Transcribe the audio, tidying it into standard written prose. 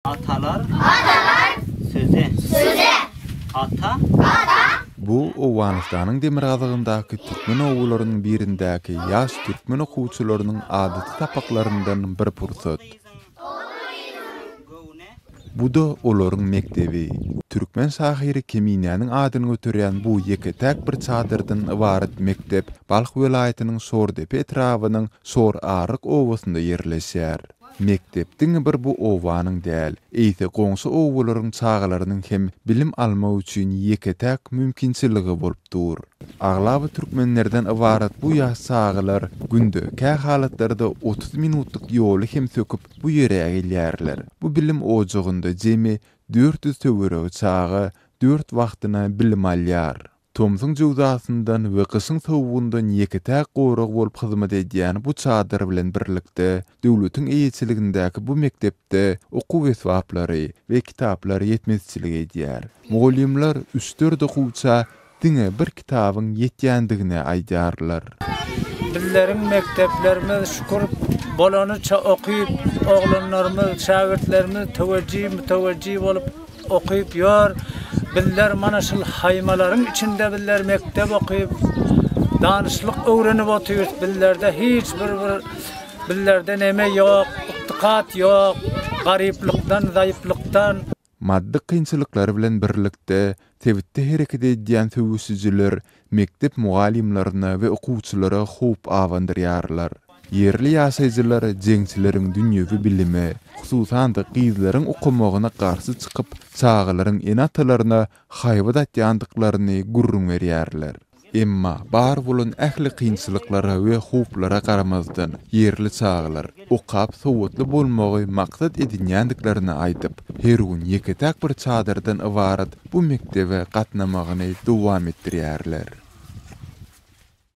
Atalar söze. ata Bu Owanistan'ın Demirazygyndaky Türkmen owularynyň birindäki ýaş türkmen okuwçylarynyň adaty tapaklaryndan bir pursat. Bu da olaryň mektebi. Türkmen şahyry Keminäniň adyny götürýän bu ýeketäk bir çadyrdan ibaret mektep Balx welaýatynyň Sordepe etrawynyň Sor Arık owasynda ýerleşýär. Mektepdiň bir bu owanyň däl, eýse goňşy owularyň çağalarynyň hem bilim almak üçin ýeketäk mümkinçiligi bolup dur. Aglaby türkmenlerden ibaret bu ýaş çağalar günde kä halatlarda 30 minutluk ýoly hem söküp bu ýere gelýärler. Bu bilim ojagynda jemi 400 töwereg çağı 4 wagtyna bilim alýar. Tomsyň jowdasyndan we gysyň sowugundan ýeketäk gorag bolup hyzmat edýän bu çadyr bilen birlikde döwletiň eýetçiligindäki bu mektepde okuw esbaplary we kitaplary ýetmezçilik edýär. Mugallimler 3-4 okuwça diňe bir kitabyň ýetýändigine aýdarlar. Bizleriň mekteplerimiz şükür bolanyça okuyup, oglanlarymyz, şagirdlerimiz teweccih bolup okuyup ýör. Bizler mana şol haýmalaryň içinde bizler mektep okuyup, danışlyk öwrenip oturýar. Bizlerde hiç bir bizlerde neme ýok, ykdykat ýok, garyplykdan, zaýyflykdan. Maddi kynçylyklary bilen birlikde tebitde hereket edýän söwüsüjler mektep mugallimlaryna we okuwçylara hop awandyrýarlar. Yerli ýaşaýjylar jeňçileriň dünýewi bilimi, hususan da gyzlaryň okumagyna garşy çykyp, çağalaryň enatalaryna haýbat atýandyklaryny gurrun berýärler. Emma bar bolan ähli kynçylyklara we hoplara garamazdan yerli çağalar okap sowatly bolmagy maksat edinýändiklaryny aýdyp, her gün ýeketäk bir çadyrdan ibaret bu mektebe gatnamagyny dowam etdirýärler.